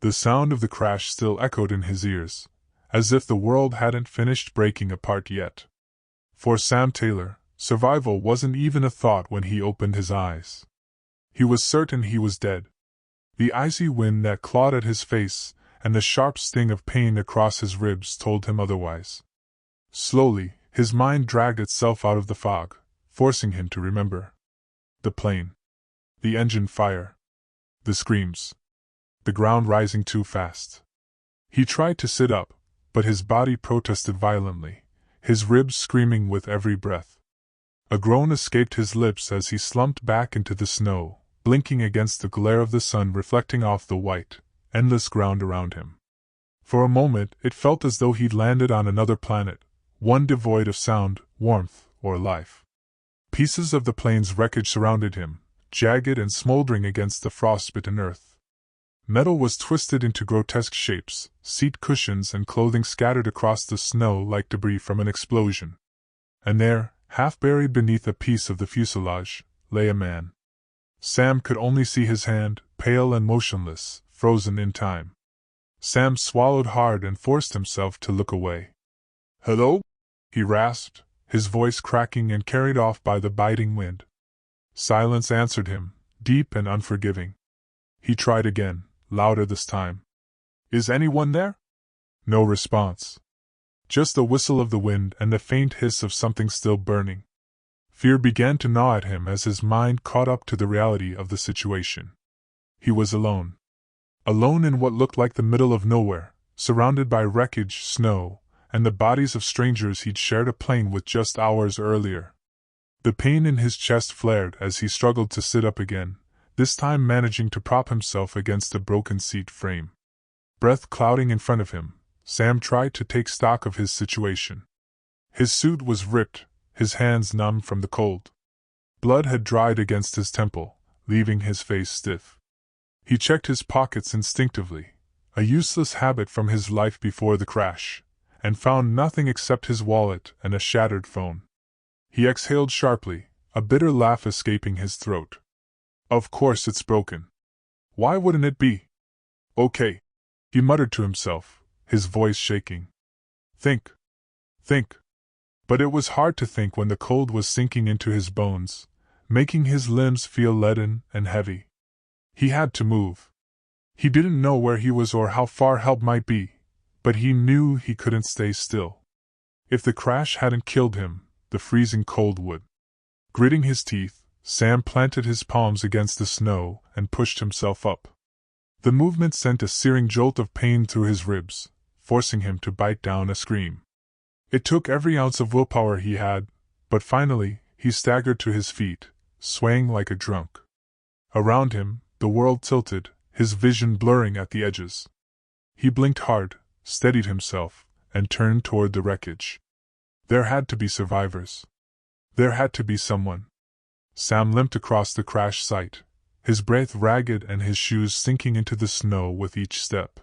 The sound of the crash still echoed in his ears, as if the world hadn't finished breaking apart yet. For Sam Taylor, survival wasn't even a thought when he opened his eyes. He was certain he was dead. The icy wind that clawed at his face and the sharp sting of pain across his ribs told him otherwise. Slowly, his mind dragged itself out of the fog, forcing him to remember. The plane. The engine fire. The screams. The ground rising too fast. He tried to sit up, but his body protested violently, his ribs screaming with every breath. A groan escaped his lips as he slumped back into the snow, blinking against the glare of the sun reflecting off the white, endless ground around him. For a moment it felt as though he'd landed on another planet, one devoid of sound, warmth, or life. Pieces of the plane's wreckage surrounded him, jagged and smoldering against the frostbitten earth. Metal was twisted into grotesque shapes, seat cushions and clothing scattered across the snow like debris from an explosion. And there, half buried beneath a piece of the fuselage, lay a man. Sam could only see his hand, pale and motionless, frozen in time. Sam swallowed hard and forced himself to look away. "Hello?" he rasped, his voice cracking and carried off by the biting wind. Silence answered him, deep and unforgiving. He tried again, louder this time. "Is anyone there?" No response. Just the whistle of the wind and the faint hiss of something still burning. Fear began to gnaw at him as his mind caught up to the reality of the situation. He was alone. Alone in what looked like the middle of nowhere, surrounded by wreckage, snow, and the bodies of strangers he'd shared a plane with just hours earlier. The pain in his chest flared as he struggled to sit up again, this time managing to prop himself against a broken seat frame. Breath clouding in front of him, Sam tried to take stock of his situation. His suit was ripped, his hands numb from the cold. Blood had dried against his temple, leaving his face stiff. He checked his pockets instinctively, a useless habit from his life before the crash, and found nothing except his wallet and a shattered phone. He exhaled sharply, a bitter laugh escaping his throat. Of course it's broken. Why wouldn't it be? Okay, he muttered to himself, his voice shaking. Think. But it was hard to think when the cold was sinking into his bones, making his limbs feel leaden and heavy. He had to move. He didn't know where he was or how far help might be, but he knew he couldn't stay still. If the crash hadn't killed him, the freezing cold would. Gritting his teeth, Sam planted his palms against the snow and pushed himself up. The movement sent a searing jolt of pain through his ribs, forcing him to bite down a scream. It took every ounce of willpower he had, but finally, he staggered to his feet, swaying like a drunk. Around him, the world tilted, his vision blurring at the edges. He blinked hard, steadied himself, and turned toward the wreckage. There had to be survivors. There had to be someone. Sam limped across the crash site, his breath ragged and his shoes sinking into the snow with each step.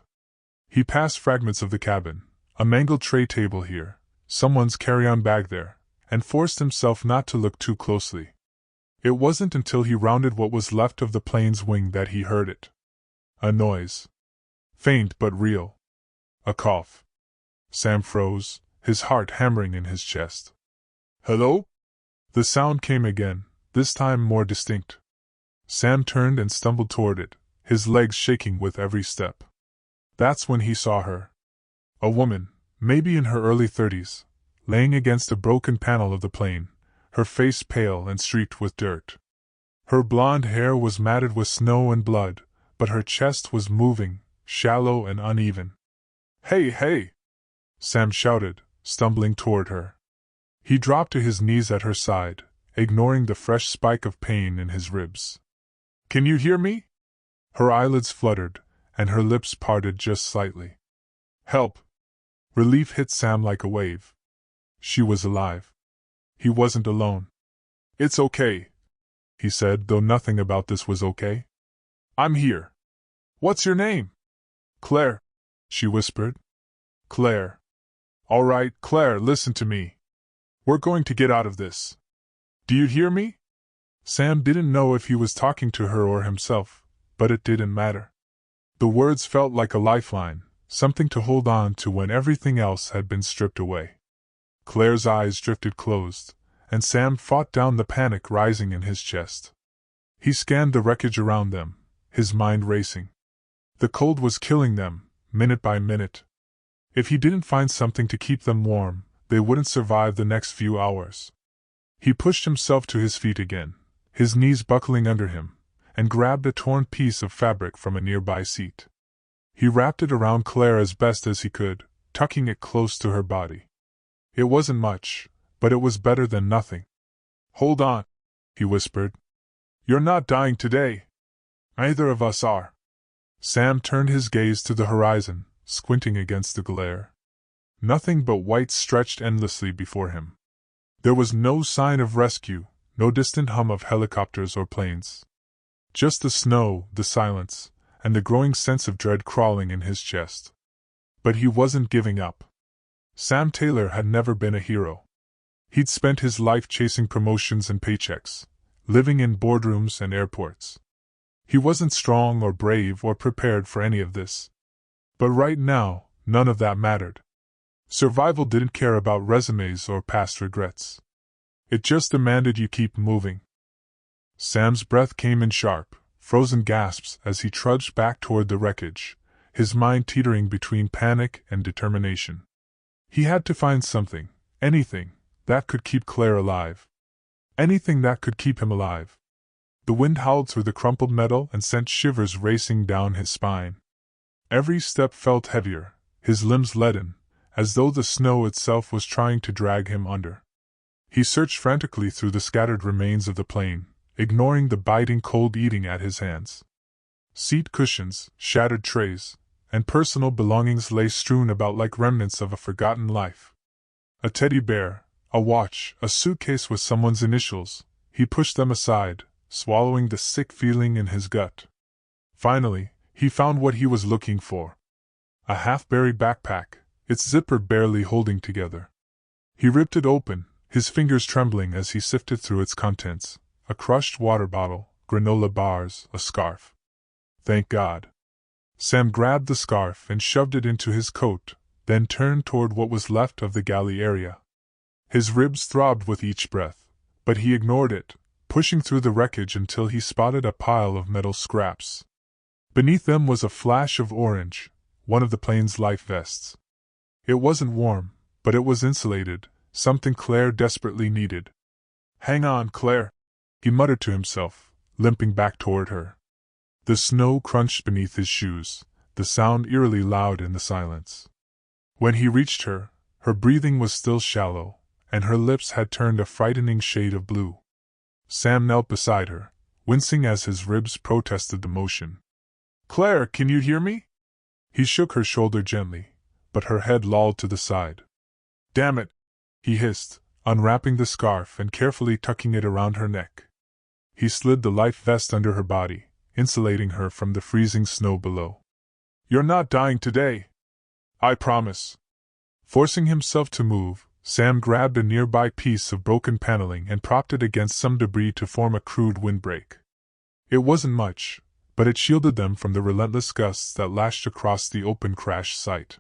He passed fragments of the cabin, a mangled tray table here, someone's carry-on bag there, and forced himself not to look too closely. It wasn't until he rounded what was left of the plane's wing that he heard it. A noise. Faint but real. A cough. Sam froze, his heart hammering in his chest. "Hello?" The sound came again, this time more distinct. Sam turned and stumbled toward it, his legs shaking with every step. That's when he saw her. A woman, maybe in her early 30s, laying against a broken panel of the plane, her face pale and streaked with dirt. Her blonde hair was matted with snow and blood, but her chest was moving, shallow and uneven. Hey! Sam shouted, stumbling toward her. He dropped to his knees at her side, ignoring the fresh spike of pain in his ribs. "Can you hear me?" Her eyelids fluttered, and her lips parted just slightly. "Help!" Relief hit Sam like a wave. She was alive. He wasn't alone. "It's okay," he said, though nothing about this was okay. "I'm here." "What's your name?" "Claire," she whispered. "Claire. All right, Claire, listen to me. We're going to get out of this. Do you hear me?" Sam didn't know if he was talking to her or himself, but it didn't matter. The words felt like a lifeline, something to hold on to when everything else had been stripped away. Claire's eyes drifted closed, and Sam fought down the panic rising in his chest. He scanned the wreckage around them, his mind racing. The cold was killing them, minute by minute. If he didn't find something to keep them warm, they wouldn't survive the next few hours. He pushed himself to his feet again, his knees buckling under him, and grabbed a torn piece of fabric from a nearby seat. He wrapped it around Claire as best as he could, tucking it close to her body. It wasn't much, but it was better than nothing. "Hold on," he whispered. "You're not dying today. Neither of us are." Sam turned his gaze to the horizon, squinting against the glare. Nothing but white stretched endlessly before him. There was no sign of rescue, no distant hum of helicopters or planes. Just the snow, the silence, and the growing sense of dread crawling in his chest. But he wasn't giving up. Sam Taylor had never been a hero. He'd spent his life chasing promotions and paychecks, living in boardrooms and airports. He wasn't strong or brave or prepared for any of this. But right now, none of that mattered. Survival didn't care about resumes or past regrets. It just demanded you keep moving. Sam's breath came in sharp, frozen gasps as he trudged back toward the wreckage, his mind teetering between panic and determination. He had to find something, anything, that could keep Claire alive. Anything that could keep him alive. The wind howled through the crumpled metal and sent shivers racing down his spine. Every step felt heavier, his limbs leaden, as though the snow itself was trying to drag him under. He searched frantically through the scattered remains of the plane, ignoring the biting cold eating at his hands. Seat cushions, shattered trays, and personal belongings lay strewn about like remnants of a forgotten life. A teddy bear, a watch, a suitcase with someone's initials. He pushed them aside, swallowing the sick feeling in his gut. Finally, he found what he was looking for. A half-buried backpack, its zipper barely holding together. He ripped it open, his fingers trembling as he sifted through its contents: a crushed water bottle, granola bars, a scarf. Thank God. Sam grabbed the scarf and shoved it into his coat, then turned toward what was left of the galley area. His ribs throbbed with each breath, but he ignored it, pushing through the wreckage until he spotted a pile of metal scraps. Beneath them was a flash of orange, one of the plane's life vests. It wasn't warm, but it was insulated, something Claire desperately needed. "Hang on, Claire," he muttered to himself, limping back toward her. The snow crunched beneath his shoes, the sound eerily loud in the silence. When he reached her, her breathing was still shallow, and her lips had turned a frightening shade of blue. Sam knelt beside her, wincing as his ribs protested the motion. "Claire, can you hear me?" He shook her shoulder gently, but her head lolled to the side. "Damn it," he hissed, unwrapping the scarf and carefully tucking it around her neck. He slid the life vest under her body, insulating her from the freezing snow below. "You're not dying today. I promise." Forcing himself to move, Sam grabbed a nearby piece of broken paneling and propped it against some debris to form a crude windbreak. It wasn't much, but it shielded them from the relentless gusts that lashed across the open crash site.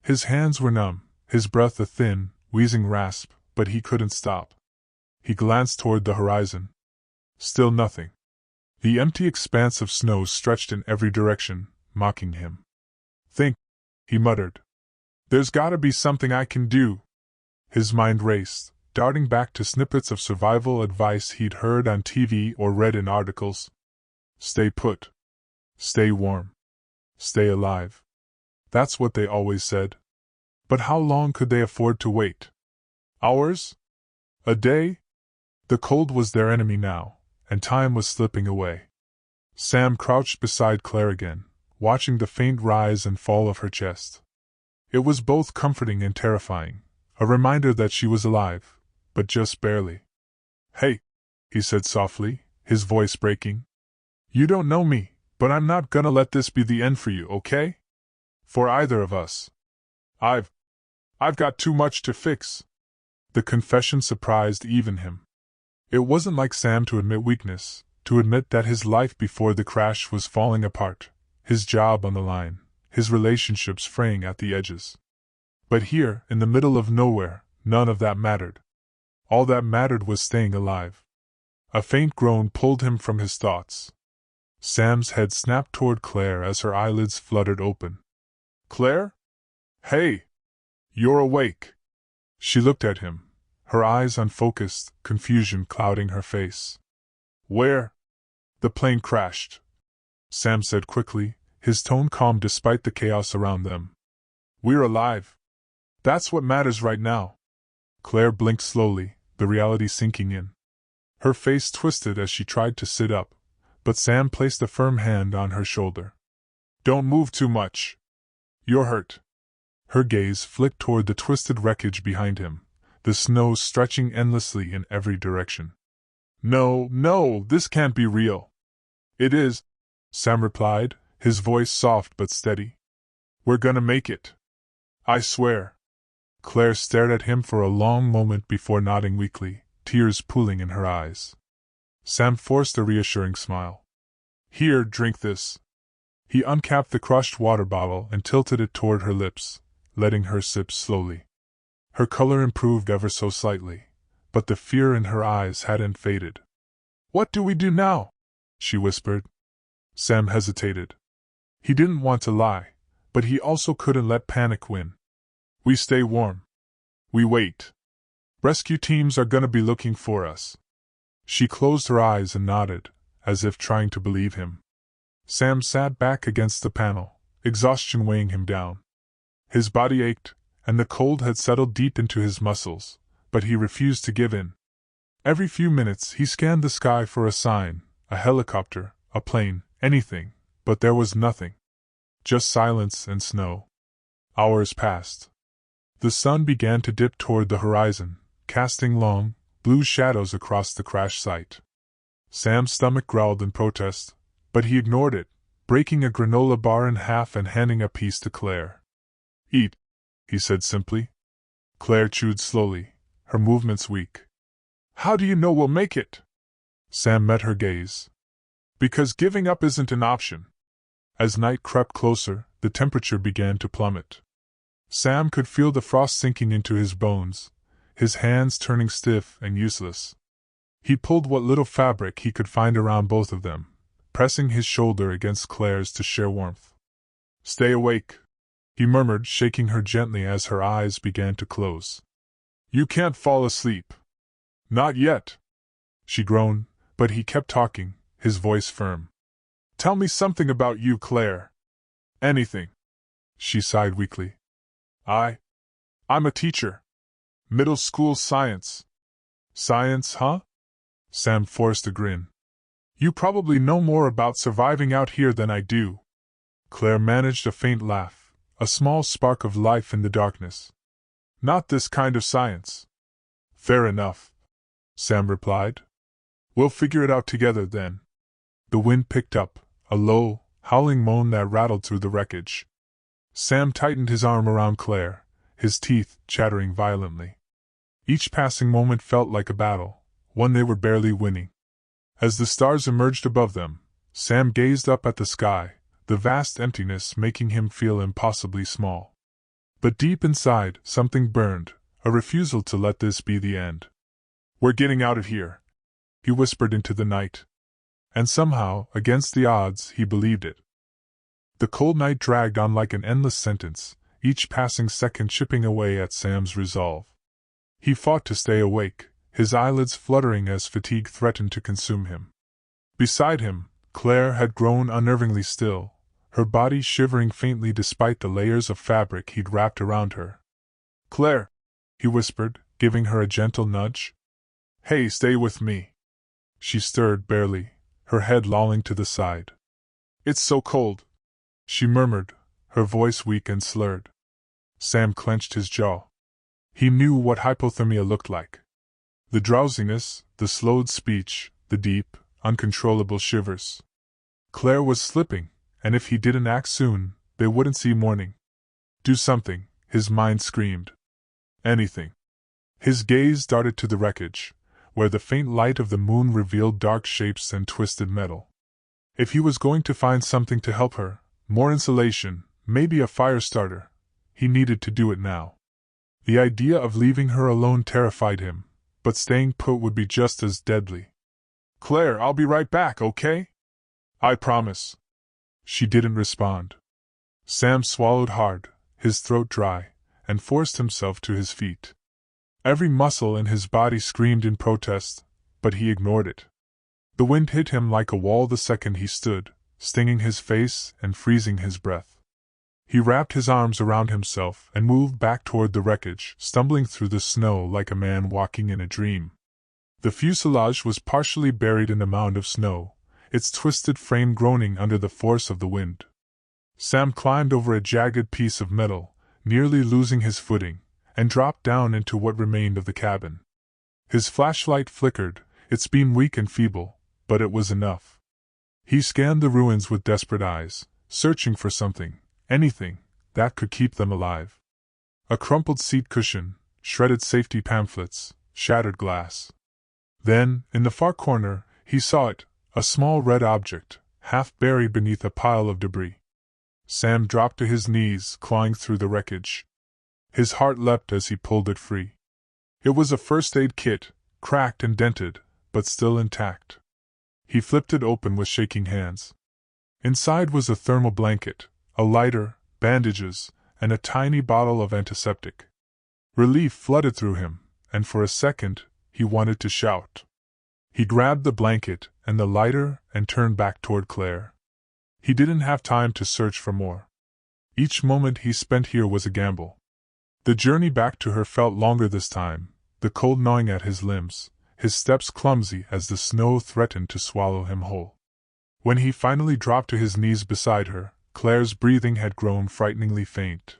His hands were numb, his breath a thin, wheezing rasp, but he couldn't stop. He glanced toward the horizon. Still nothing. The empty expanse of snow stretched in every direction, mocking him. "Think," he muttered. "There's gotta be something I can do." His mind raced, darting back to snippets of survival advice he'd heard on TV or read in articles. Stay put. Stay warm. Stay alive. That's what they always said. But how long could they afford to wait? Hours? A day? The cold was their enemy now, and time was slipping away. Sam crouched beside Claire again, watching the faint rise and fall of her chest. It was both comforting and terrifying, a reminder that she was alive, but just barely. "Hey," he said softly, his voice breaking. "You don't know me, but I'm not gonna let this be the end for you, okay? For either of us. I've got too much to fix." The confession surprised even him. It wasn't like Sam to admit weakness, to admit that his life before the crash was falling apart, his job on the line, his relationships fraying at the edges. But here, in the middle of nowhere, none of that mattered. All that mattered was staying alive. A faint groan pulled him from his thoughts. Sam's head snapped toward Claire as her eyelids fluttered open. "Claire? Hey! You're awake!" She looked at him, her eyes unfocused, confusion clouding her face. "Where?" "The plane crashed," Sam said quickly, his tone calm despite the chaos around them. "We're alive. That's what matters right now." Claire blinked slowly, the reality sinking in. Her face twisted as she tried to sit up, but Sam placed a firm hand on her shoulder. "Don't move too much. You're hurt." Her gaze flicked toward the twisted wreckage behind him, the snow stretching endlessly in every direction. No, this can't be real." "It is," Sam replied, his voice soft but steady. "We're gonna make it. I swear." Claire stared at him for a long moment before nodding weakly, tears pooling in her eyes. Sam forced a reassuring smile. "Here, drink this." He uncapped the crushed water bottle and tilted it toward her lips, letting her sip slowly. Her color improved ever so slightly, but the fear in her eyes hadn't faded. "What do we do now?" she whispered. Sam hesitated. He didn't want to lie, but he also couldn't let panic win. "We stay warm. We wait. Rescue teams are gonna be looking for us." She closed her eyes and nodded, as if trying to believe him. Sam sat back against the panel, exhaustion weighing him down. His body ached, and the cold had settled deep into his muscles, but he refused to give in. Every few minutes he scanned the sky for a sign, a helicopter, a plane, anything, but there was nothing. Just silence and snow. Hours passed. The sun began to dip toward the horizon, casting long, blue shadows across the crash site. Sam's stomach growled in protest, but he ignored it, breaking a granola bar in half and handing a piece to Claire. "Eat," he said simply. Claire chewed slowly, her movements weak. "How do you know we'll make it?" Sam met her gaze. "Because giving up isn't an option." As night crept closer, the temperature began to plummet. Sam could feel the frost sinking into his bones, his hands turning stiff and useless. He pulled what little fabric he could find around both of them, pressing his shoulder against Claire's to share warmth. "Stay awake," he murmured, shaking her gently as her eyes began to close. "You can't fall asleep." "Not yet," she groaned, but he kept talking, his voice firm. "Tell me something about you, Claire." "Anything." She sighed weakly. I'm a teacher. Middle school science." "Science, huh?" Sam forced a grin. "You probably know more about surviving out here than I do." Claire managed a faint laugh, a small spark of life in the darkness. "Not this kind of science." "Fair enough," Sam replied. "We'll figure it out together then." The wind picked up, a low, howling moan that rattled through the wreckage. Sam tightened his arm around Claire, his teeth chattering violently. Each passing moment felt like a battle, one they were barely winning. As the stars emerged above them, Sam gazed up at the sky, the vast emptiness making him feel impossibly small. But deep inside, something burned, a refusal to let this be the end. "We're getting out of here," he whispered into the night. And somehow, against the odds, he believed it. The cold night dragged on like an endless sentence, each passing second chipping away at Sam's resolve. He fought to stay awake, his eyelids fluttering as fatigue threatened to consume him. Beside him, Claire had grown unnervingly still, her body shivering faintly despite the layers of fabric he'd wrapped around her. "Claire," he whispered, giving her a gentle nudge. "Hey, stay with me." She stirred barely, her head lolling to the side. "It's so cold," she murmured, her voice weak and slurred. Sam clenched his jaw. He knew what hypothermia looked like. The drowsiness, the slowed speech, the deep, uncontrollable shivers. Claire was slipping, and if he didn't act soon, they wouldn't see morning. "Do something," his mind screamed. "Anything." His gaze darted to the wreckage, where the faint light of the moon revealed dark shapes and twisted metal. If he was going to find something to help her, More insulation, maybe a fire starter. He needed to do it now. The idea of leaving her alone terrified him, but staying put would be just as deadly. Claire, I'll be right back, okay? I promise. She didn't respond. Sam swallowed hard, his throat dry, and forced himself to his feet. Every muscle in his body screamed in protest, but he ignored it. The wind hit him like a wall the second he stood, stinging his face and freezing his breath. He wrapped his arms around himself and moved back toward the wreckage, stumbling through the snow like a man walking in a dream. The fuselage was partially buried in a mound of snow, its twisted frame groaning under the force of the wind. Sam climbed over a jagged piece of metal, nearly losing his footing, and dropped down into what remained of the cabin. His flashlight flickered, its beam weak and feeble, but it was enough. He scanned the ruins with desperate eyes, searching for something, anything, that could keep them alive. A crumpled seat cushion, shredded safety pamphlets, shattered glass. Then, in the far corner, he saw it, a small red object, half buried beneath a pile of debris. Sam dropped to his knees, clawing through the wreckage. His heart leapt as he pulled it free. It was a first aid kit, cracked and dented, but still intact. He flipped it open with shaking hands. Inside was a thermal blanket, a lighter, bandages, and a tiny bottle of antiseptic. Relief flooded through him, and for a second, he wanted to shout. He grabbed the blanket and the lighter and turned back toward Claire. He didn't have time to search for more. Each moment he spent here was a gamble. The journey back to her felt longer this time, the cold gnawing at his limbs, his steps clumsy as the snow threatened to swallow him whole. When he finally dropped to his knees beside her, Claire's breathing had grown frighteningly faint.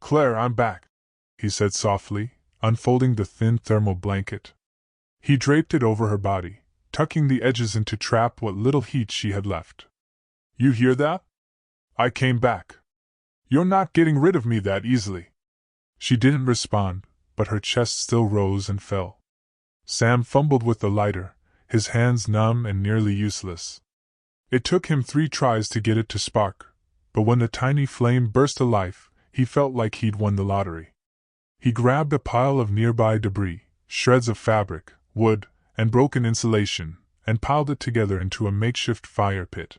"Claire, I'm back," he said softly, unfolding the thin thermal blanket. He draped it over her body, tucking the edges in to trap what little heat she had left. "You hear that? I came back. You're not getting rid of me that easily." She didn't respond, but her chest still rose and fell. Sam fumbled with the lighter, his hands numb and nearly useless. It took him 3 tries to get it to spark, but when the tiny flame burst to life, he felt like he'd won the lottery. He grabbed a pile of nearby debris, shreds of fabric, wood, and broken insulation, and piled it together into a makeshift fire pit.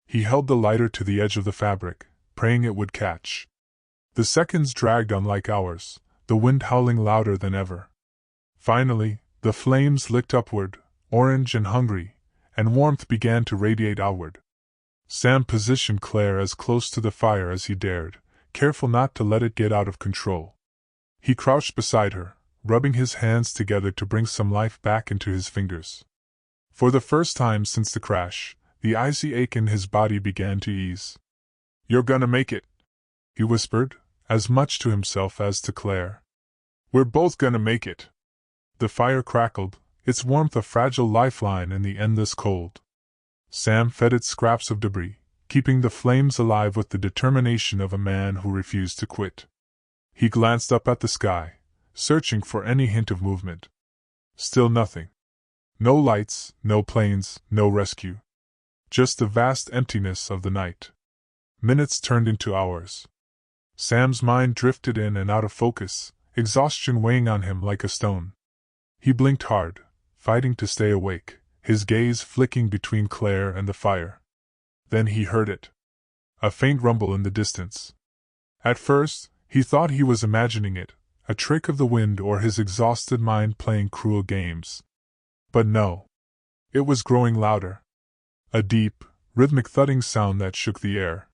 He held the lighter to the edge of the fabric, praying it would catch. The seconds dragged on like hours, the wind howling louder than ever. Finally, the flames licked upward, orange and hungry, and warmth began to radiate outward. Sam positioned Claire as close to the fire as he dared, careful not to let it get out of control. He crouched beside her, rubbing his hands together to bring some life back into his fingers. For the first time since the crash, the icy ache in his body began to ease. "You're gonna make it," he whispered, as much to himself as to Claire. "We're both gonna make it." The fire crackled, its warmth a fragile lifeline in the endless cold. Sam fed it scraps of debris, keeping the flames alive with the determination of a man who refused to quit. He glanced up at the sky, searching for any hint of movement. Still nothing. No lights, no planes, no rescue. Just the vast emptiness of the night. Minutes turned into hours. Sam's mind drifted in and out of focus, exhaustion weighing on him like a stone. He blinked hard, fighting to stay awake, his gaze flicking between Claire and the fire. Then he heard it. A faint rumble in the distance. At first, he thought he was imagining it, a trick of the wind or his exhausted mind playing cruel games. But no. It was growing louder. A deep, rhythmic thudding sound that shook the air.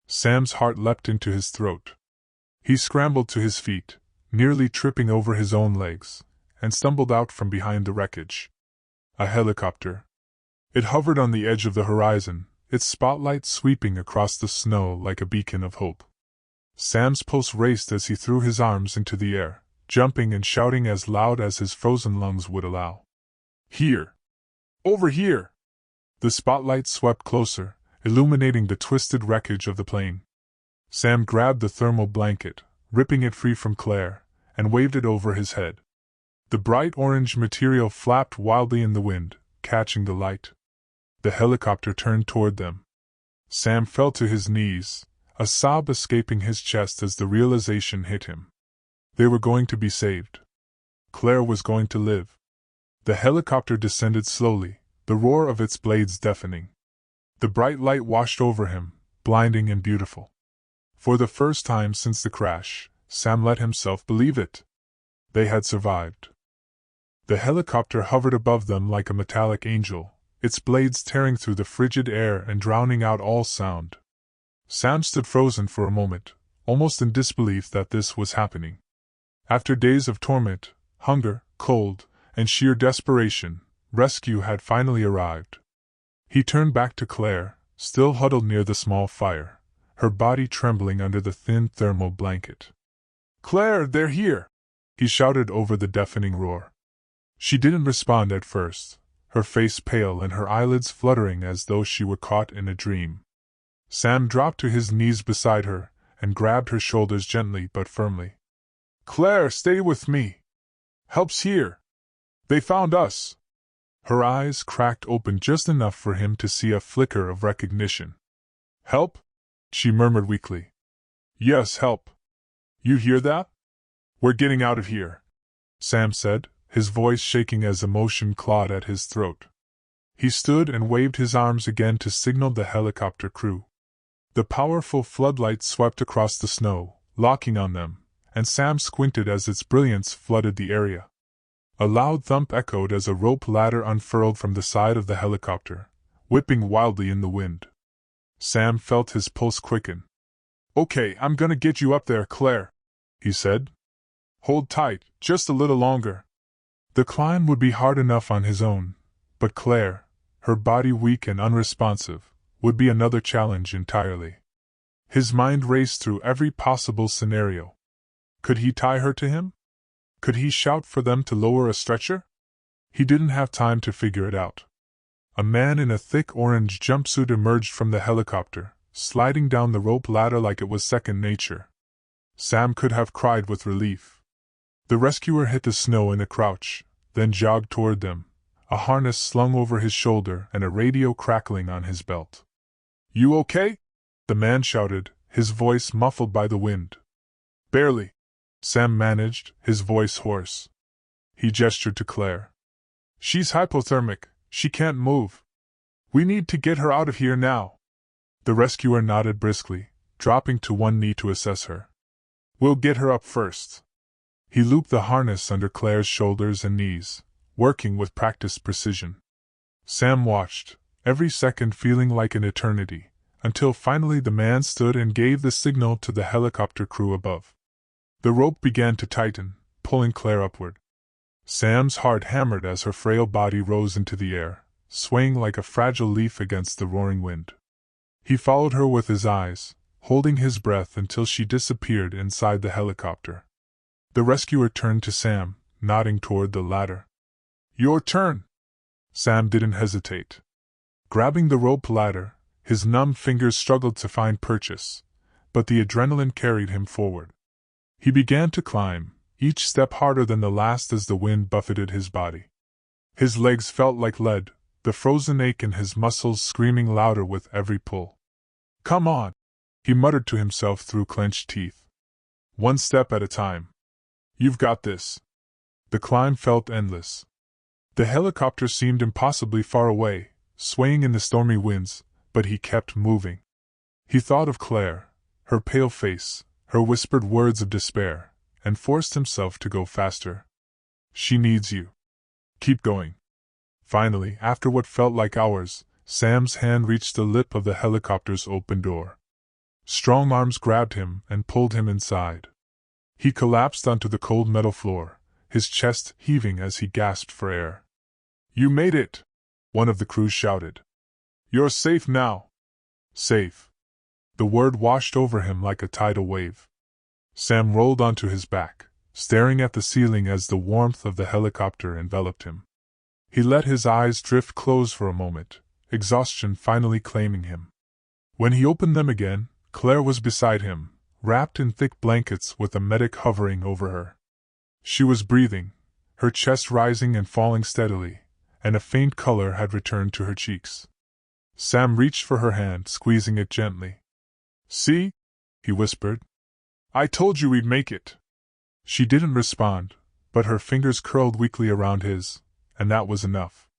Sam's heart leapt into his throat. He scrambled to his feet, nearly tripping over his own legs, and stumbled out from behind the wreckage. A helicopter. It hovered on the edge of the horizon, its spotlight sweeping across the snow like a beacon of hope. Sam's pulse raced as he threw his arms into the air, jumping and shouting as loud as his frozen lungs would allow. "Here! Over here!" The spotlight swept closer, illuminating the twisted wreckage of the plane. Sam grabbed the thermal blanket, ripping it free from Claire, and waved it over his head. The bright orange material flapped wildly in the wind, catching the light. The helicopter turned toward them. Sam fell to his knees, a sob escaping his chest as the realization hit him. They were going to be saved. Claire was going to live. The helicopter descended slowly, the roar of its blades deafening. The bright light washed over him, blinding and beautiful. For the first time since the crash, Sam let himself believe it. They had survived. The helicopter hovered above them like a metallic angel, its blades tearing through the frigid air and drowning out all sound. Sam stood frozen for a moment, almost in disbelief that this was happening. After days of torment, hunger, cold, and sheer desperation, rescue had finally arrived. He turned back to Claire, still huddled near the small fire, her body trembling under the thin thermal blanket. "Claire, they're here!" he shouted over the deafening roar. She didn't respond at first, her face pale and her eyelids fluttering as though she were caught in a dream. Sam dropped to his knees beside her and grabbed her shoulders gently but firmly. "Claire, stay with me. Help's here. They found us." Her eyes cracked open just enough for him to see a flicker of recognition. "Help?" she murmured weakly. "Yes, help. You hear that? We're getting out of here," Sam said, his voice shaking as emotion clawed at his throat. He stood and waved his arms again to signal the helicopter crew. The powerful floodlight swept across the snow, locking on them, and Sam squinted as its brilliance flooded the area. A loud thump echoed as a rope ladder unfurled from the side of the helicopter, whipping wildly in the wind. Sam felt his pulse quicken. "Okay, I'm gonna get you up there, Claire," he said. "Hold tight, just a little longer." The climb would be hard enough on his own, but Claire, her body weak and unresponsive, would be another challenge entirely. His mind raced through every possible scenario. Could he tie her to him? Could he shout for them to lower a stretcher? He didn't have time to figure it out. A man in a thick orange jumpsuit emerged from the helicopter, sliding down the rope ladder like it was second nature. Sam could have cried with relief. The rescuer hit the snow in a crouch, then jogged toward them, a harness slung over his shoulder and a radio crackling on his belt. "You okay?" the man shouted, his voice muffled by the wind. "Barely," Sam managed, his voice hoarse. He gestured to Claire. "She's hypothermic, she can't move. We need to get her out of here now." The rescuer nodded briskly, dropping to one knee to assess her. "We'll get her up first." He looped the harness under Claire's shoulders and knees, working with practiced precision. Sam watched, every second feeling like an eternity, until finally the man stood and gave the signal to the helicopter crew above. The rope began to tighten, pulling Claire upward. Sam's heart hammered as her frail body rose into the air, swaying like a fragile leaf against the roaring wind. He followed her with his eyes, holding his breath until she disappeared inside the helicopter. The rescuer turned to Sam, nodding toward the ladder. "Your turn." Sam didn't hesitate. Grabbing the rope ladder, his numb fingers struggled to find purchase, but the adrenaline carried him forward. He began to climb, each step harder than the last as the wind buffeted his body. His legs felt like lead, the frozen ache in his muscles screaming louder with every pull. "Come on," he muttered to himself through clenched teeth. "One step at a time. You've got this." The climb felt endless. The helicopter seemed impossibly far away, swaying in the stormy winds, but he kept moving. He thought of Claire, her pale face, her whispered words of despair, and forced himself to go faster. "She needs you. Keep going." Finally, after what felt like hours, Sam's hand reached the lip of the helicopter's open door. Strong arms grabbed him and pulled him inside. He collapsed onto the cold metal floor, his chest heaving as he gasped for air. "You made it!" one of the crew shouted. "You're safe now." Safe. The word washed over him like a tidal wave. Sam rolled onto his back, staring at the ceiling as the warmth of the helicopter enveloped him. He let his eyes drift closed for a moment, exhaustion finally claiming him. When he opened them again, Claire was beside him, wrapped in thick blankets with a medic hovering over her. She was breathing, her chest rising and falling steadily, and a faint color had returned to her cheeks. Sam reached for her hand, squeezing it gently. "See?" he whispered. "I told you we'd make it." She didn't respond, but her fingers curled weakly around his, and that was enough.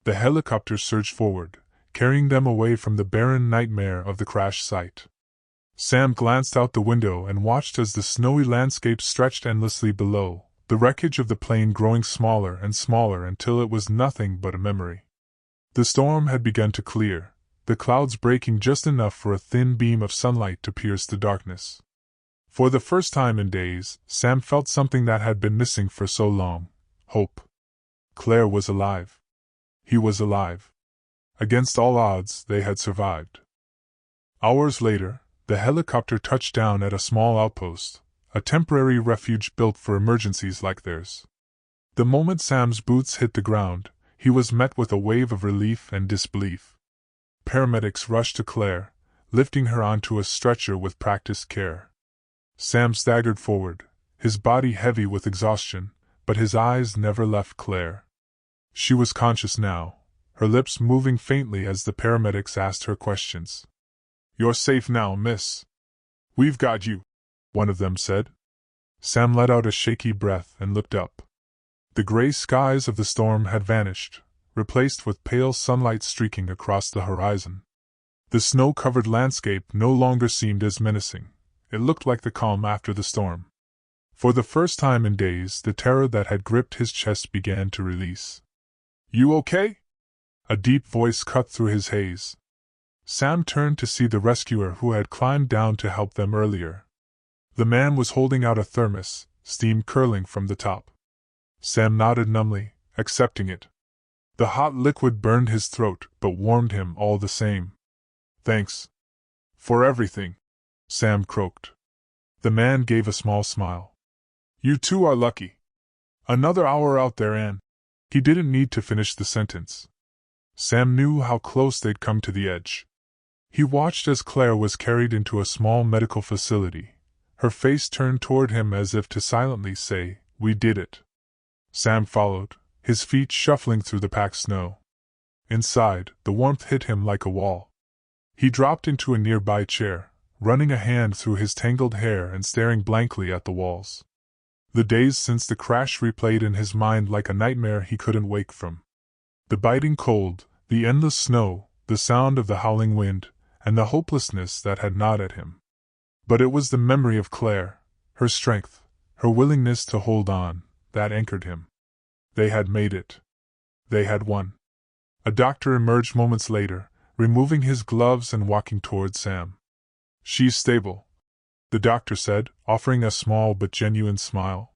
The helicopter surged forward, carrying them away from the barren nightmare of the crash site. Sam glanced out the window and watched as the snowy landscape stretched endlessly below, the wreckage of the plane growing smaller and smaller until it was nothing but a memory. The storm had begun to clear, the clouds breaking just enough for a thin beam of sunlight to pierce the darkness. For the first time in days, Sam felt something that had been missing for so long: hope. Claire was alive. He was alive. Against all odds, they had survived. Hours later, the helicopter touched down at a small outpost, a temporary refuge built for emergencies like theirs. The moment Sam's boots hit the ground, he was met with a wave of relief and disbelief. Paramedics rushed to Claire, lifting her onto a stretcher with practiced care. Sam staggered forward, his body heavy with exhaustion, but his eyes never left Claire. She was conscious now, her lips moving faintly as the paramedics asked her questions. "You're safe now, miss. We've got you," one of them said. Sam let out a shaky breath and looked up. The gray skies of the storm had vanished, replaced with pale sunlight streaking across the horizon. The snow-covered landscape no longer seemed as menacing. It looked like the calm after the storm. For the first time in days, the terror that had gripped his chest began to release. "You okay?" A deep voice cut through his haze. Sam turned to see the rescuer who had climbed down to help them earlier. The man was holding out a thermos, steam curling from the top. Sam nodded numbly, accepting it. The hot liquid burned his throat, but warmed him all the same. "Thanks. For everything," Sam croaked. The man gave a small smile. "You two are lucky. Another hour out there and—" He didn't need to finish the sentence. Sam knew how close they'd come to the edge. He watched as Claire was carried into a small medical facility, her face turned toward him as if to silently say, "We did it." Sam followed, his feet shuffling through the packed snow. Inside, the warmth hit him like a wall. He dropped into a nearby chair, running a hand through his tangled hair and staring blankly at the walls. The days since the crash replayed in his mind like a nightmare he couldn't wake from. The biting cold, the endless snow, the sound of the howling wind, and the hopelessness that had gnawed at him. But it was the memory of Claire, her strength, her willingness to hold on, that anchored him. They had made it. They had won. A doctor emerged moments later, removing his gloves and walking toward Sam. "She's stable," the doctor said, offering a small but genuine smile.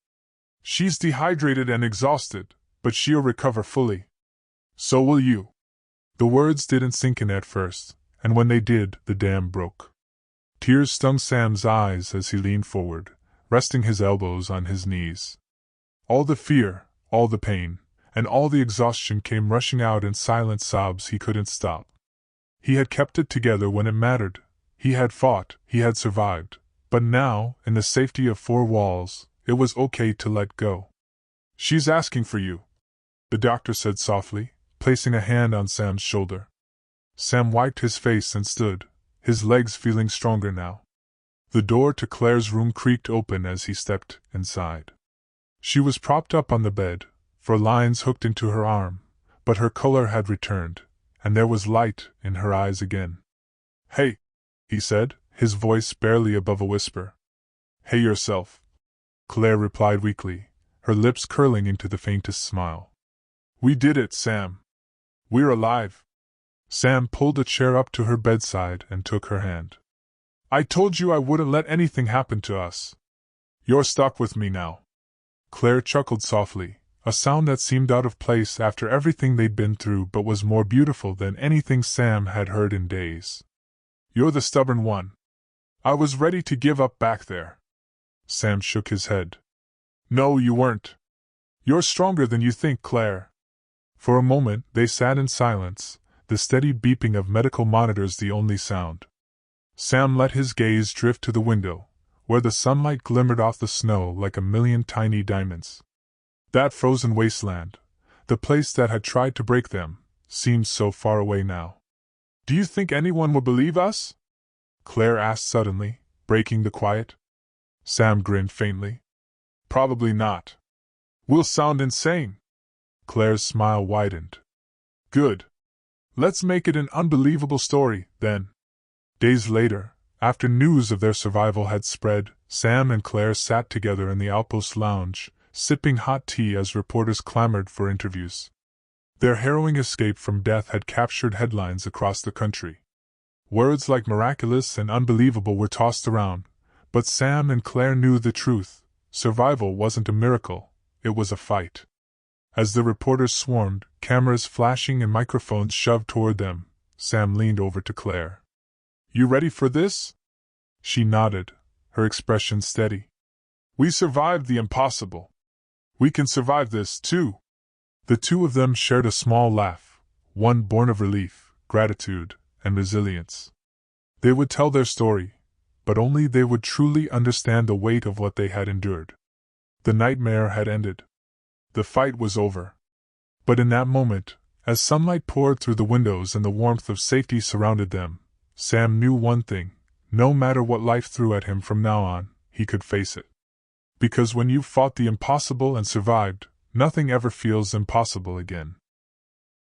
"She's dehydrated and exhausted, but she'll recover fully. So will you." The words didn't sink in at first, and when they did, the dam broke. Tears stung Sam's eyes as he leaned forward, resting his elbows on his knees. All the fear, all the pain, and all the exhaustion came rushing out in silent sobs he couldn't stop. He had kept it together when it mattered. He had fought, he had survived, but now, in the safety of four walls, it was okay to let go. "She's asking for you," the doctor said softly, placing a hand on Sam's shoulder. Sam wiped his face and stood, his legs feeling stronger now. The door to Claire's room creaked open as he stepped inside. She was propped up on the bed, for lines hooked into her arm, but her color had returned, and there was light in her eyes again. "Hey," he said, his voice barely above a whisper. "Hey yourself," Claire replied weakly, her lips curling into the faintest smile. "We did it, Sam. We're alive." Sam pulled a chair up to her bedside and took her hand. "I told you I wouldn't let anything happen to us. You're stuck with me now." Claire chuckled softly, a sound that seemed out of place after everything they'd been through but was more beautiful than anything Sam had heard in days. "You're the stubborn one. I was ready to give up back there." Sam shook his head. "No, you weren't. You're stronger than you think, Claire." For a moment they sat in silence, the steady beeping of medical monitors the only sound. Sam let his gaze drift to the window, where the sunlight glimmered off the snow like a million tiny diamonds. That frozen wasteland, the place that had tried to break them, seemed so far away now. Do you think anyone will believe us? Claire asked suddenly, breaking the quiet. Sam grinned faintly. Probably not. We'll sound insane. Claire's smile widened. Good. Let's make it an unbelievable story, then. Days later, after news of their survival had spread, Sam and Claire sat together in the Outpost lounge, sipping hot tea as reporters clamored for interviews. Their harrowing escape from death had captured headlines across the country. Words like miraculous and unbelievable were tossed around, but Sam and Claire knew the truth. Survival wasn't a miracle, it was a fight. As the reporters swarmed, cameras flashing and microphones shoved toward them, Sam leaned over to Claire. You ready for this? She nodded, her expression steady. We survived the impossible. We can survive this, too. The two of them shared a small laugh, one born of relief, gratitude, and resilience. They would tell their story, but only they would truly understand the weight of what they had endured. The nightmare had ended. The fight was over. But in that moment, as sunlight poured through the windows and the warmth of safety surrounded them, Sam knew one thing: no matter what life threw at him from now on, he could face it. Because when you've fought the impossible and survived, nothing ever feels impossible again.